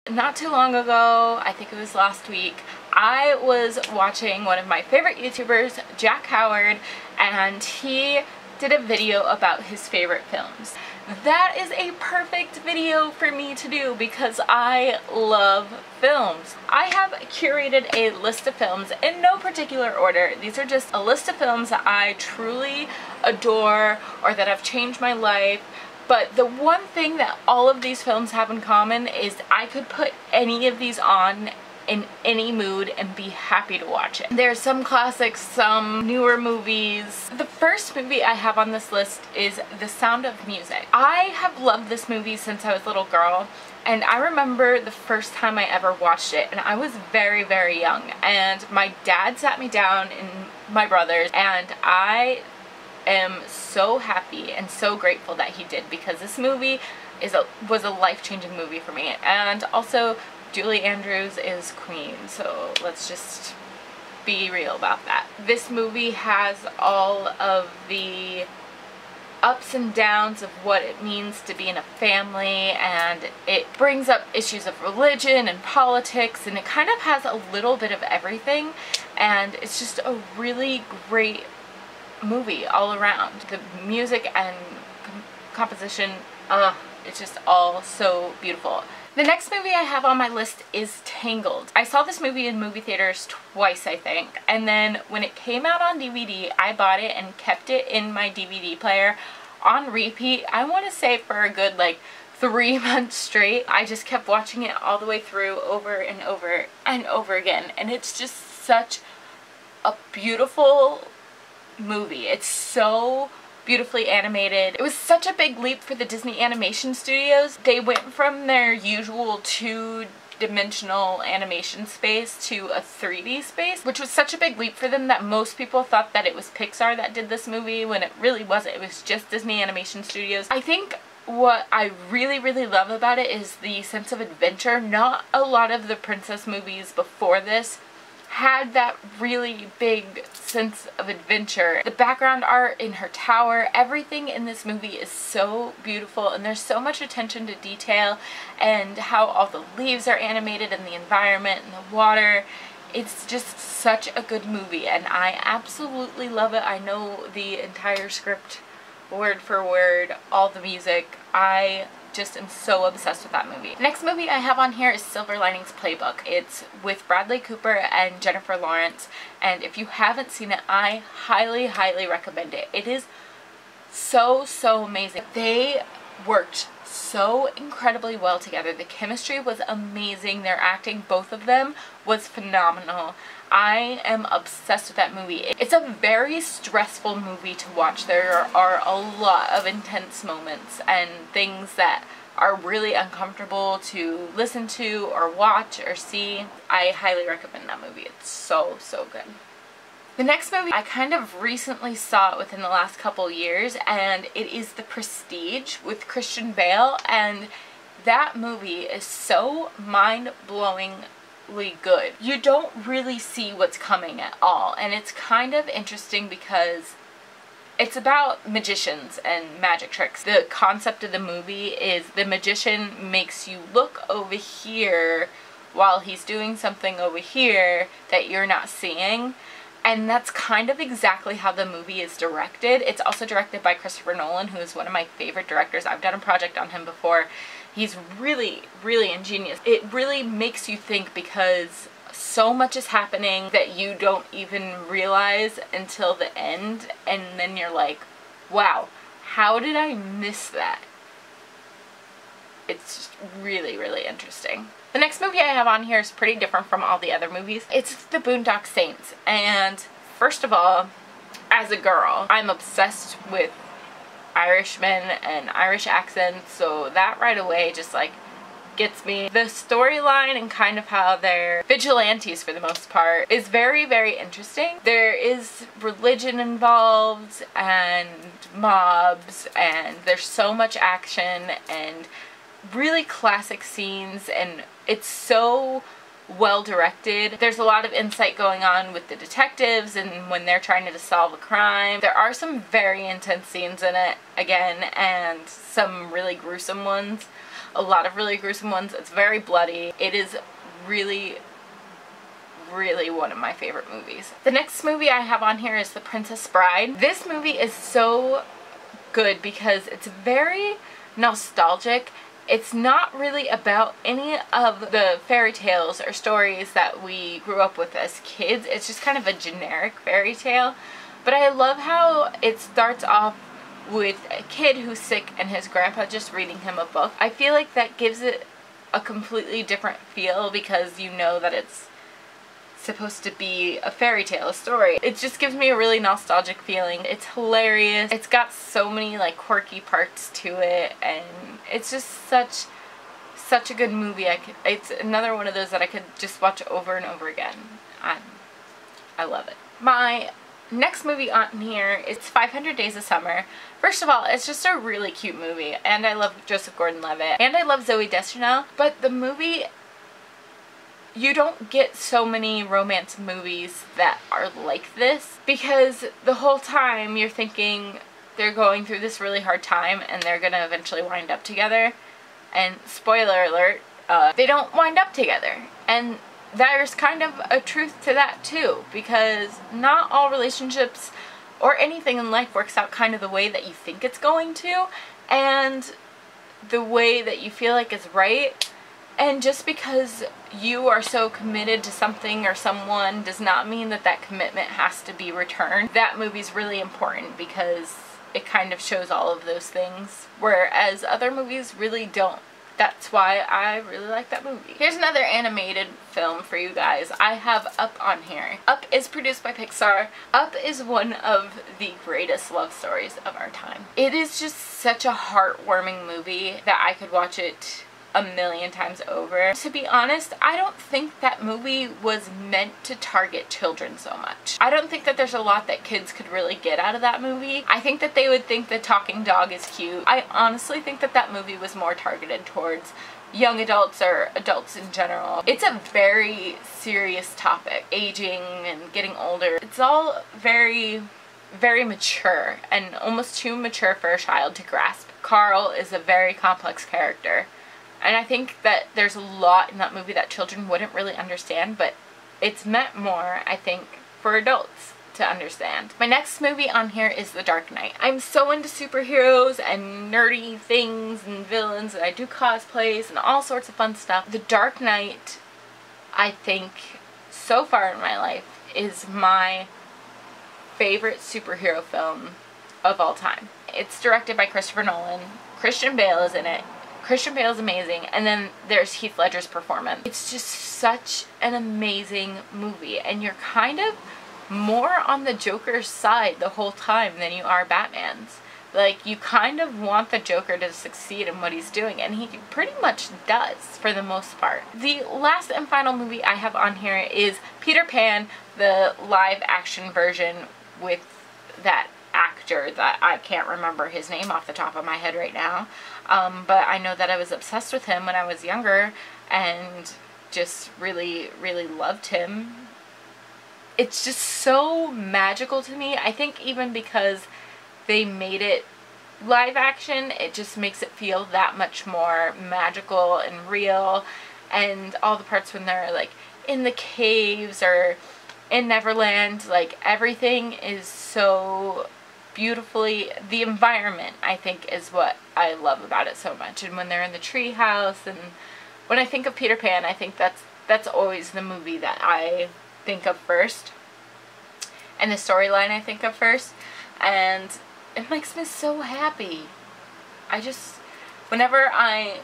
Not too long ago, I think it was last week, I was watching one of my favorite YouTubers, Jack Howard, and he did a video about his favorite films. That is a perfect video for me to do because I love films. I have curated a list of films in no particular order. These are just a list of films that I truly adore or that have changed my life. But the one thing that all of these films have in common is I could put any of these on in any mood and be happy to watch it. There's some classics, some newer movies. The first movie I have on this list is The Sound of Music. I have loved this movie since I was a little girl, and I remember the first time I ever watched it, and I was very, very young, and my dad sat me down and my brothers, and I am so happy and so grateful that he did, because this movie was a life-changing movie for me. And also Julie Andrews is queen, so let's just be real about that. This movie has all of the ups and downs of what it means to be in a family, and it brings up issues of religion and politics, and it kind of has a little bit of everything, and it's just a really great movie all around. The music and composition, it's just all so beautiful. The next movie I have on my list is Tangled. I saw this movie in movie theaters twice, I think, and then when it came out on DVD, I bought it and kept it in my DVD player on repeat. I want to say for a good like 3 months straight. I just kept watching it all the way through over and over and over again, and it's just such a beautiful movie. It's so beautifully animated. It was such a big leap for the Disney animation studios. They went from their usual two-dimensional animation space to a 3D space, which was such a big leap for them that most people thought that it was Pixar that did this movie, when it really wasn't. It was just Disney Animation Studios. I think what I really, really love about it is the sense of adventure. Not a lot of the princess movies before this had that really big sense of adventure. The background art in her tower, everything in this movie is so beautiful, and there's so much attention to detail, and how all the leaves are animated and the environment and the water. It's just such a good movie, and I absolutely love it. I know the entire script word for word, all the music. I just am so obsessed with that movie. The next movie I have on here is Silver Linings Playbook. It's with Bradley Cooper and Jennifer Lawrence, and if you haven't seen it, I highly, highly recommend it. It is so, so amazing. They worked so incredibly well together. The chemistry was amazing. Their acting, both of them, was phenomenal. I am obsessed with that movie. It's a very stressful movie to watch. There are a lot of intense moments and things that are really uncomfortable to listen to or watch or see. I highly recommend that movie. It's so, so good. The next movie, I kind of recently saw it within the last couple years, and it is The Prestige with Christian Bale, and that movie is so mind-blowingly good. You don't really see what's coming at all, and it's kind of interesting because it's about magicians and magic tricks. The concept of the movie is the magician makes you look over here while he's doing something over here that you're not seeing. And that's kind of exactly how the movie is directed. It's also directed by Christopher Nolan, who is one of my favorite directors. I've done a project on him before. He's really, really ingenious. It really makes you think because so much is happening that you don't even realize until the end. And then you're like, wow, how did I miss that? It's just really, really interesting. The next movie I have on here is pretty different from all the other movies. It's The Boondock Saints, and first of all, as a girl, I'm obsessed with Irishmen and Irish accents, so that right away just like gets me. The storyline and kind of how they're vigilantes for the most part is very, very interesting. There is religion involved and mobs, and there's so much action and really classic scenes, and it's so well directed. There's a lot of insight going on with the detectives and when they're trying to solve a crime. There are some very intense scenes in it, again, and some really gruesome ones. a lot of really gruesome ones. It's very bloody. It is really one of my favorite movies. The next movie I have on here is The Princess Bride. This movie is so good because it's very nostalgic. It's not really about any of the fairy tales or stories that we grew up with as kids. It's just kind of a generic fairy tale. But I love how it starts off with a kid who's sick and his grandpa just reading him a book. I feel like that gives it a completely different feel because you know that it's supposed to be a fairy tale, a story. It just gives me a really nostalgic feeling. It's hilarious. It's got so many like quirky parts to it, and it's just such a good movie. It's another one of those that I could just watch over and over again. I love it. My next movie on here is 500 Days of Summer. First of all, it's just a really cute movie, and I love Joseph Gordon-Levitt, and I love Zooey Deschanel, but the movie, you don't get so many romance movies that are like this, because the whole time you're thinking they're going through this really hard time and they're gonna eventually wind up together, and spoiler alert, they don't wind up together. And there's kind of a truth to that too, because not all relationships or anything in life works out kind of the way that you think it's going to, and the way that you feel like is right. And just because you are so committed to something or someone does not mean that that commitment has to be returned. That movie's really important because it kind of shows all of those things, whereas other movies really don't. That's why I really like that movie. Here's another animated film for you guys. I have Up on here. Up is produced by Pixar. Up is one of the greatest love stories of our time. It is just such a heartwarming movie that I could watch it a million times over. To be honest, I don't think that movie was meant to target children so much. I don't think that there's a lot that kids could really get out of that movie. I think that they would think the talking dog is cute. I honestly think that that movie was more targeted towards young adults or adults in general. It's a very serious topic, aging and getting older. It's all very mature and almost too mature for a child to grasp. Carl is a very complex character. And I think that there's a lot in that movie that children wouldn't really understand, but it's meant more, I think, for adults to understand. My next movie on here is The Dark Knight. I'm so into superheroes and nerdy things and villains, and I do cosplays and all sorts of fun stuff. The Dark Knight, I think, so far in my life, is my favorite superhero film of all time. It's directed by Christopher Nolan. Christian Bale is in it. Christian Bale is amazing, and then there's Heath Ledger's performance. It's just such an amazing movie, and you're kind of more on the Joker's side the whole time than you are Batman's. Like, you kind of want the Joker to succeed in what he's doing, and he pretty much does for the most part. The last and final movie I have on here is Peter Pan, the live action version with that actor that I can't remember his name off the top of my head right now. But I know that I was obsessed with him when I was younger and just really loved him. It's just so magical to me. I think even because they made it live action, it just makes it feel that much more magical and real. And all the parts when they're like in the caves or in Neverland, like everything is so beautifully, the environment I think is what I love about it so much. And when they're in the tree house, and when I think of Peter Pan, I think that's always the movie that I think of first, and the storyline I think of first, and it makes me so happy. Whenever I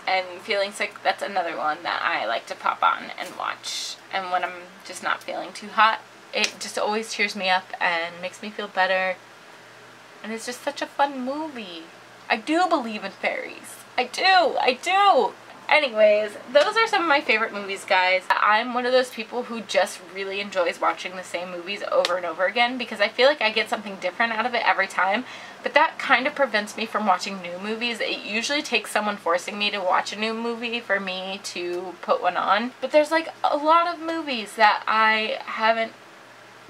am feeling sick, that's another one that I like to pop on and watch. And when I'm just not feeling too hot, it just always cheers me up and makes me feel better. And it's just such a fun movie. I do believe in fairies. I do. Anyways, those are some of my favorite movies, guys. I'm one of those people who just really enjoys watching the same movies over and over again because I feel like I get something different out of it every time. But that kind of prevents me from watching new movies. It usually takes someone forcing me to watch a new movie for me to put one on. But there's like a lot of movies that I haven't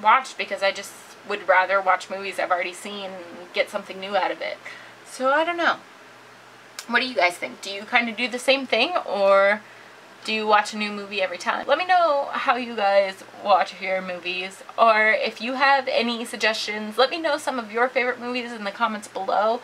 watched because I just would rather watch movies I've already seen and get something new out of it. So I don't know. What do you guys think? Do you kind of do the same thing, or do you watch a new movie every time? Let me know how you guys watch your movies, or if you have any suggestions, let me know some of your favorite movies in the comments below,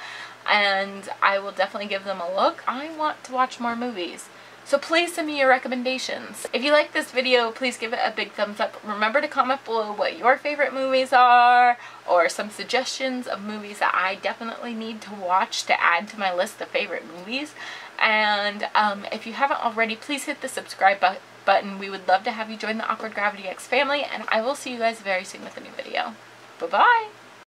and I will definitely give them a look. I want to watch more movies, so please send me your recommendations. If you like this video, please give it a big thumbs up. Remember to comment below what your favorite movies are, or some suggestions of movies that I definitely need to watch to add to my list of favorite movies. And if you haven't already, please hit the subscribe button. We would love to have you join the Awkward Gravity X family, and I will see you guys very soon with a new video. Bye-bye!